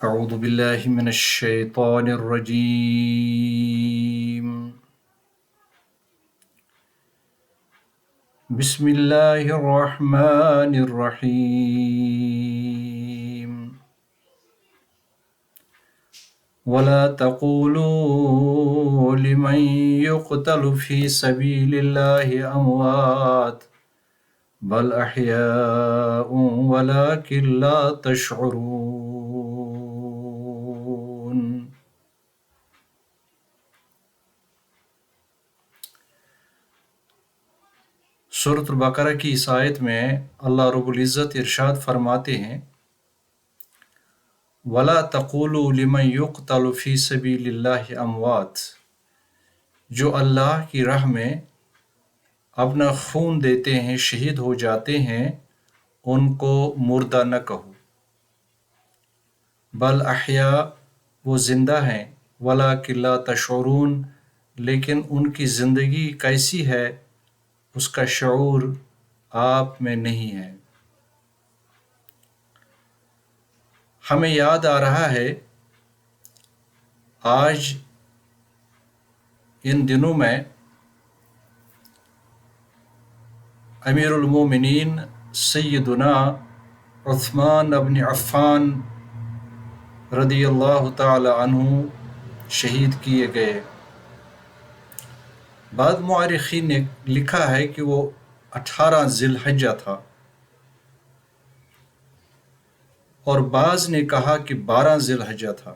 أعوذ بالله من الشيطان الرجيم. بسم الله الرحمن الرحيم. ولا تقولوا لمن يقتل في سبيل الله أموات بل أحياء ولكن لا تشعرون. سورۃ البقرہ کی اس آیت میں اللہ رب العزت ارشاد فرماتے ہیں وَلَا تَقُولُوا لِمَنْ يُقْتَلُ فِي سَبِيلِ اللَّهِ أَمْوَاتٌ، جو اللہ کی راہ میں اپنا خون دیتے ہیں، شہید ہو جاتے ہیں، ان کو مردہ نہ کہو، بل احیاء، وہ زندہ ہیں، وَلَٰكِن لَا تَشْعُرُونَ، لیکن ان کی زندگی کیسی ہے اس کا شعور آپ میں نہیں ہے۔ ہمیں یاد آ رہا ہے آج ان دنوں میں امیر المومنین سیدنا عثمان بن عفان رضی اللہ تعالی عنہ شہید کیے گئے۔ بعض مورخین نے لکھا ہے کہ وہ 18 ذی الحجہ تھا، اور بعض نے کہا کہ 12 ذی الحجہ تھا۔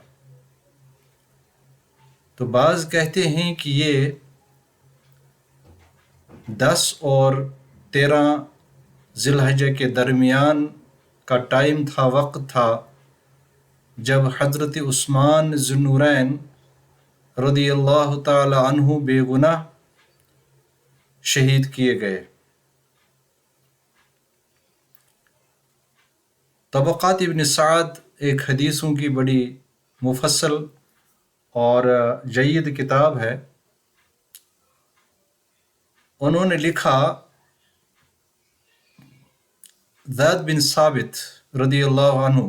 تو بعض کہتے ہیں کہ یہ 10 اور 13 ذی الحجہ کے درمیان کا ٹائم تھا، وقت تھا، جب حضرت عثمان ذو النورین رضی اللہ تعالی عنہ بے گناہ شہید کیے گئے۔ طبقات ابن سعد ایک حدیثوں کی بڑی مفصل اور جید کتاب ہے، انہوں نے لکھا زید بن ثابت رضی اللہ عنہ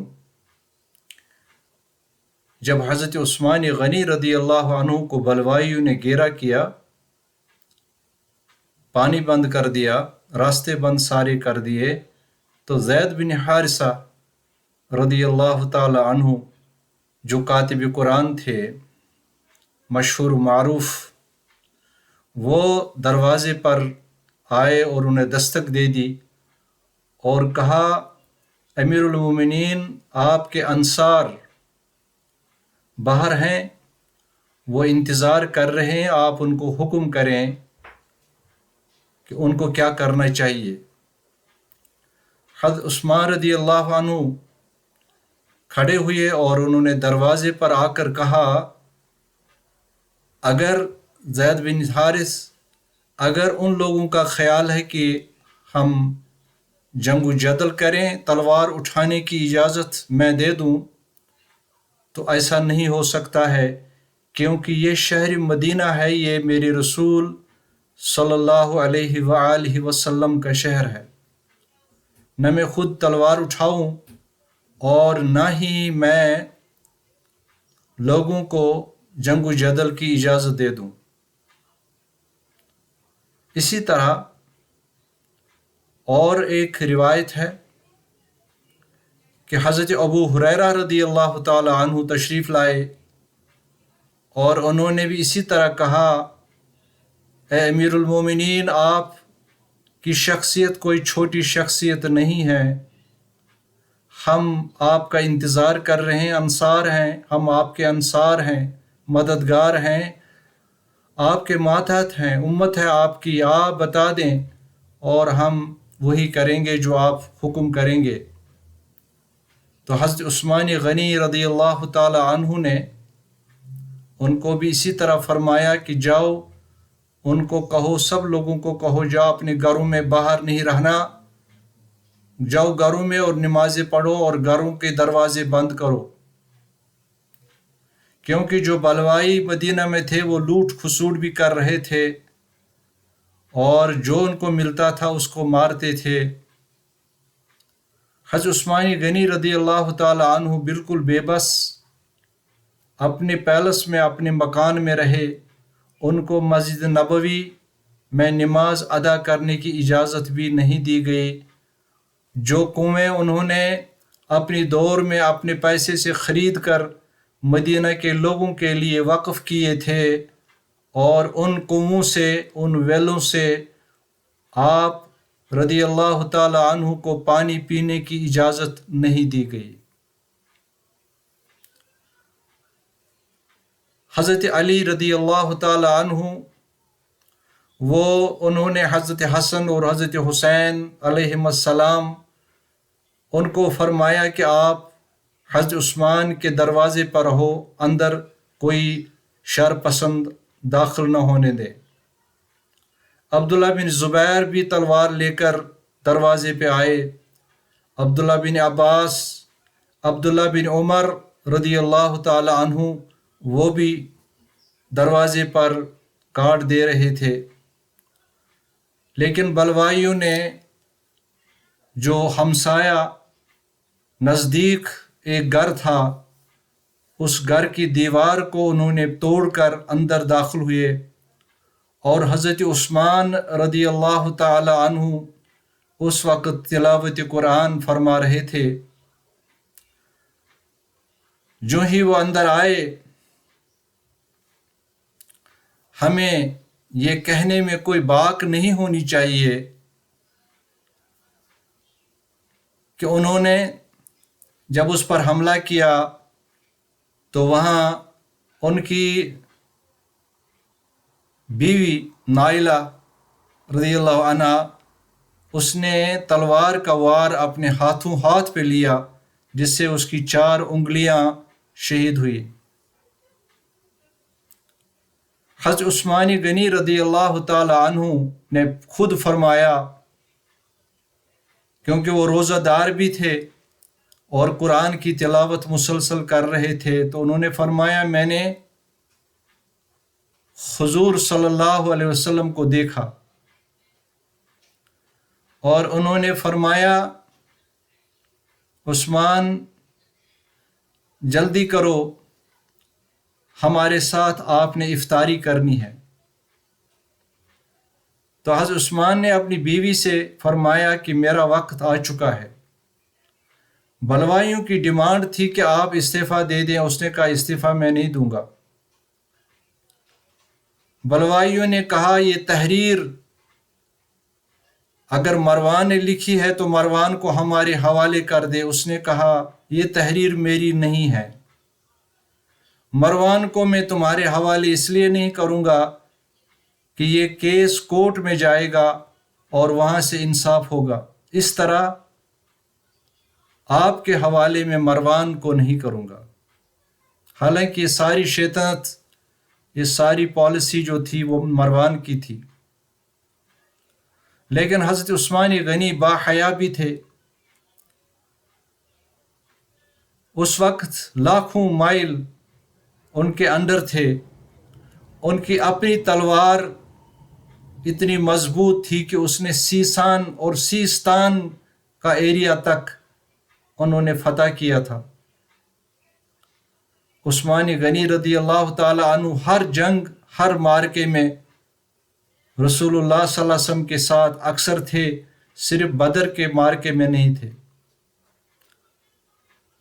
جب حضرت عثمان غنی رضی اللہ عنہ کو بلوائیوں نے گھیرا کیا، پانی بند کر دیا، راستے بند سارے کر دیے، تو زید بن حارثہ رضی اللہ تعالی عنہ جو کاتب قرآن تھے، مشہور معروف، وہ دروازے پر آئے اور انہیں دستک دے دی اور کہا امیر المومنین آپ کے انصار باہر ہیں، وہ انتظار کر رہے ہیں، آپ ان کو حکم کریں کہ ان کو کیا کرنا چاہیے۔ حضرت عثمان رضی اللہ عنہ کھڑے ہوئے اور انہوں نے دروازے پر آ کر کہا اگر زید بن حارث، اگر ان لوگوں کا خیال ہے کہ ہم جنگ و جدل کریں، تلوار اٹھانے کی اجازت میں دے دوں، تو ایسا نہیں ہو سکتا ہے، کیونکہ یہ شہر مدینہ ہے، یہ میرے رسول صلی اللہ علیہ وآلہ وسلم کا شہر ہے، نہ میں خود تلوار اٹھاؤں اور نہ ہی میں لوگوں کو جنگ و جدل کی اجازت دے دوں۔ اسی طرح اور ایک روایت ہے کہ حضرت ابو ہریرہ رضی اللہ تعالی عنہ تشریف لائے اور انہوں نے بھی اسی طرح کہا اے امیر المومنین، آپ کی شخصیت کوئی چھوٹی شخصیت نہیں ہے، ہم آپ کا انتظار کر رہے ہیں، انصار ہیں، ہم آپ کے انصار ہیں، مددگار ہیں، آپ کے ماتحت ہیں، امت ہے آپ کی، آپ بتا دیں اور ہم وہی کریں گے جو آپ حکم کریں گے۔ تو حضرت عثمان غنی رضی اللہ تعالی عنہ نے ان کو بھی اسی طرح فرمایا کہ جاؤ ان کو کہو، سب لوگوں کو کہو جاؤ اپنے گھروں میں باہر نہیں رہنا، جاؤ گھروں میں اور نمازیں پڑھو اور گھروں کے دروازے بند کرو، کیونکہ جو بلوائی مدینہ میں تھے وہ لوٹ کھسوٹ بھی کر رہے تھے اور جو ان کو ملتا تھا اس کو مارتے تھے۔ حضرت عثمان غنی رضی اللہ تعالی عنہ بالکل بے بس اپنے پیلس میں اپنے مکان میں رہے، ان کو مسجد نبوی میں نماز ادا کرنے کی اجازت بھی نہیں دی گئی۔ جو کنویں انہوں نے اپنی دور میں اپنے پیسے سے خرید کر مدینہ کے لوگوں کے لیے وقف کیے تھے، اور ان کنووں سے، ان ویلوں سے آپ رضی اللہ تعالی عنہ کو پانی پینے کی اجازت نہیں دی گئی۔ حضرت علی رضی اللہ تعالی عنہ انہوں نے حضرت حسن اور حضرت حسین علیہم السلام ان کو فرمایا کہ آپ حضرت عثمان کے دروازے پر رہو، اندر کوئی شر پسند داخل نہ ہونے دے۔ عبداللہ بن زبیر بھی تلوار لے کر دروازے پہ آئے۔ عبداللہ بن عباس، عبداللہ بن عمر رضی اللہ تعالی عنہ وہ بھی دروازے پر کاٹ دے رہے تھے، لیکن بلوائیوں نے جو ہمسایہ نزدیک ایک گھر تھا، اس گھر کی دیوار کو انہوں نے توڑ کر اندر داخل ہوئے، اور حضرت عثمان رضی اللہ تعالی عنہ اس وقت تلاوت قرآن فرما رہے تھے۔ جو ہی وہ اندر آئے، ہمیں یہ کہنے میں کوئی باک نہیں ہونی چاہیے کہ انہوں نے جب اس پر حملہ کیا تو وہاں ان کی بیوی نائلہ رضی اللہ عنہا، اس نے تلوار کا وار اپنے ہاتھ پہ لیا، جس سے اس کی 4 انگلیاں شہید ہوئی۔ حضرت عثمان غنی رضی اللہ تعالی عنہ نے خود فرمایا، کیونکہ وہ روزہ دار بھی تھے اور قرآن کی تلاوت مسلسل کر رہے تھے، تو انہوں نے فرمایا میں نے حضور صلی اللہ علیہ وسلم کو دیکھا، اور انہوں نے فرمایا عثمان جلدی کرو، ہمارے ساتھ آپ نے افطاری کرنی ہے۔ تو حضرت عثمان نے اپنی بیوی سے فرمایا کہ میرا وقت آ چکا ہے۔ بلوائیوں کی ڈیمانڈ تھی کہ آپ استعفیٰ دے دیں، اس نے کہا استعفیٰ میں نہیں دوں گا۔ بلوائیوں نے کہا یہ تحریر اگر مروان نے لکھی ہے تو مروان کو ہمارے حوالے کر دے۔ اس نے کہا یہ تحریر میری نہیں ہے، مروان کو میں تمہارے حوالے اس لیے نہیں کروں گا کہ یہ کیس کورٹ میں جائے گا اور وہاں سے انصاف ہوگا، اس طرح آپ کے حوالے میں مروان کو نہیں کروں گا۔ حالانکہ یہ ساری شیطنت، یہ ساری پالیسی جو تھی وہ مروان کی تھی، لیکن حضرت عثمان غنی با حیا بھی تھے۔ اس وقت لاکھوں مائل ان کے اندر تھے، ان کی اپنی تلوار اتنی مضبوط تھی کہ اس نے سیسان اور سیستان کا ایریا تک انہوں نے فتح کیا تھا۔ عثمان غنی رضی اللہ تعالی عنہ ہر جنگ، ہر مارکے میں رسول اللہ صلی اللہ علیہ وسلم کے ساتھ اکثر تھے، صرف بدر کے مارکے میں نہیں تھے۔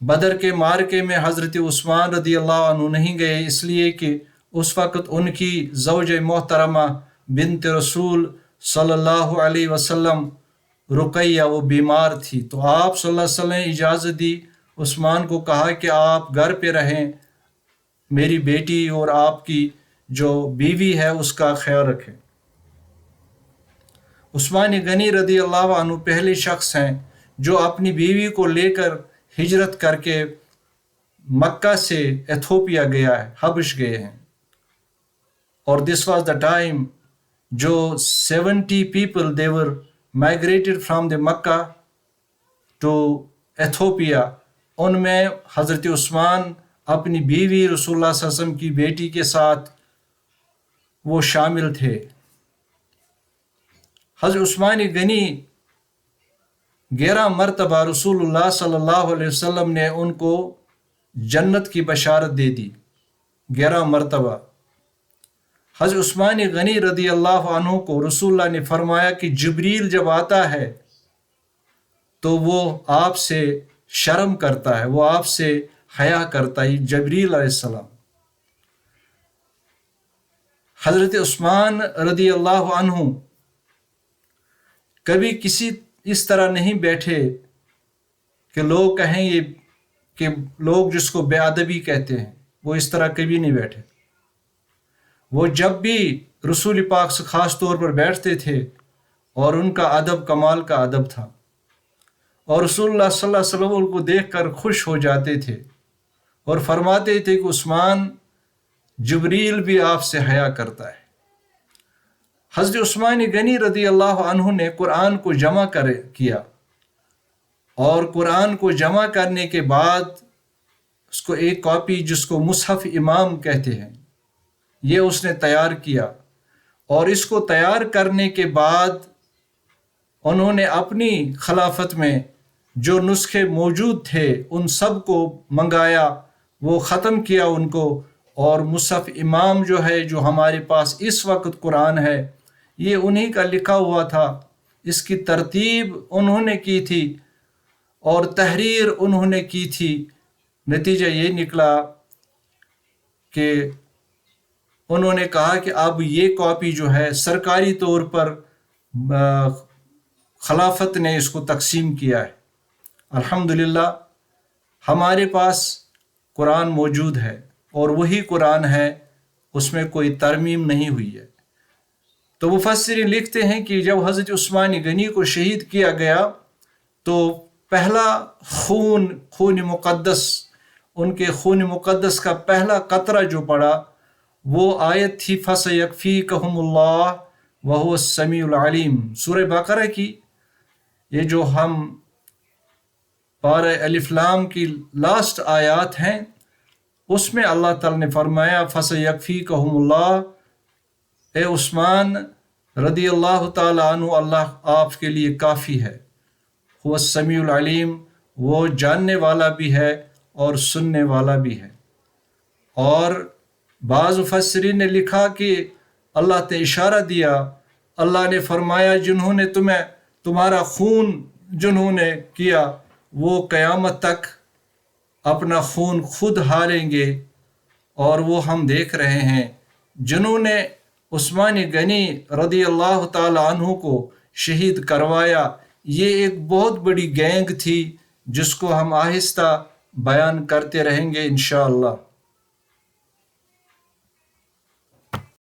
بدر کے مارکے میں حضرت عثمان رضی اللہ عنہ نہیں گئے، اس لیے کہ اس وقت ان کی زوجہ محترمہ بنت رسول صلی اللہ علیہ وسلم رقیہ وہ بیمار تھی، تو آپ صلی اللہ علیہ وسلم نے اجازت دی، عثمان کو کہا کہ آپ گھر پہ رہیں، میری بیٹی اور آپ کی جو بیوی ہے اس کا خیال رکھیں۔ عثمان غنی رضی اللہ عنہ پہلے شخص ہیں جو اپنی بیوی کو لے کر ہجرت کر کے مکہ سے ایتھوپیا گیا ہے، حبش گئے ہیں، اور دس واز دا ٹائم جو 70 people they were migrated from the Mecca to Ethiopia, ان میں حضرت عثمان اپنی بیوی رسول اللہ صلی اللہ علیہ وسلم کی بیٹی کے ساتھ وہ شامل تھے۔ حضرت عثمان غنی 11 مرتبہ رسول اللہ صلی اللہ علیہ وسلم نے ان کو جنت کی بشارت دے دی، 11 مرتبہ۔ حضرت عثمان غنی رضی اللہ عنہ کو رسول اللہ نے فرمایا کہ جبریل جب آتا ہے تو وہ آپ سے شرم کرتا ہے، وہ آپ سے حیا کرتا ہے، جبریل علیہ السلام۔ حضرت عثمان رضی اللہ عنہ کبھی کسی اس طرح نہیں بیٹھے کہ لوگ کہیں یہ کہ لوگ جس کو بے ادبی کہتے ہیں، وہ اس طرح کبھی نہیں بیٹھے۔ وہ جب بھی رسول پاک سے خاص طور پر بیٹھتے تھے اور ان کا ادب کمال کا ادب تھا، اور رسول اللہ صلی اللہ علیہ وسلم ان کو دیکھ کر خوش ہو جاتے تھے اور فرماتے تھے کہ عثمان، جبریل بھی آپ سے حیا کرتا ہے۔ حضرت عثمان غنی رضی اللہ عنہ نے قرآن کو جمع کیا، اور قرآن کو جمع کرنے کے بعد اس کو ایک کاپی جس کو مصحف امام کہتے ہیں، یہ اس نے تیار کیا، اور اس کو تیار کرنے کے بعد انہوں نے اپنی خلافت میں جو نسخے موجود تھے ان سب کو منگایا، وہ ختم کیا ان کو، اور مصحف امام جو ہے، جو ہمارے پاس اس وقت قرآن ہے، یہ انہی کا لکھا ہوا تھا۔ اس کی ترتیب انہوں نے کی تھی اور تحریر انہوں نے کی تھی۔ نتیجہ یہ نکلا کہ انہوں نے کہا کہ اب یہ کاپی جو ہے سرکاری طور پر خلافت نے اس کو تقسیم کیا ہے۔ الحمدللہ ہمارے پاس قرآن موجود ہے، اور وہی قرآن ہے، اس میں کوئی ترمیم نہیں ہوئی ہے۔ تو مفسرین لکھتے ہیں کہ جب حضرت عثمان غنی کو شہید کیا گیا تو پہلا خون مقدس، ان کے خون مقدس کا پہلا قطرہ جو پڑا وہ آیت تھی فَسَيَكْفِيكَهُمُ اللَّهُ وَهُوَ السَّمِيعُ الْعَلِيمُ، سورہ بقرہ کی یہ جو ہم پارہ الف لام کی لاسٹ آیات ہیں، اس میں اللہ تعالیٰ نے فرمایا فَسَيَكْفِيكَهُمُ اللَّهُ، اے عثمان رضی اللہ تعالیٰ عنہ، اللہ آپ کے لیے کافی ہے۔ هو السمیع العلیم، وہ جاننے والا بھی ہے اور سننے والا بھی ہے۔ اور بعض مفسرین نے لکھا کہ اللہ نے اشارہ دیا، اللہ نے فرمایا جنہوں نے تمہارا خون جنہوں نے کیا وہ قیامت تک اپنا خون خود ہاریں گے، اور وہ ہم دیکھ رہے ہیں جنہوں نے عثمان غنی رضی اللہ تعالی عنہ کو شہید کروایا، یہ ایک بہت بڑی گینگ تھی جس کو ہم آہستہ بیان کرتے رہیں گے انشاءاللہ۔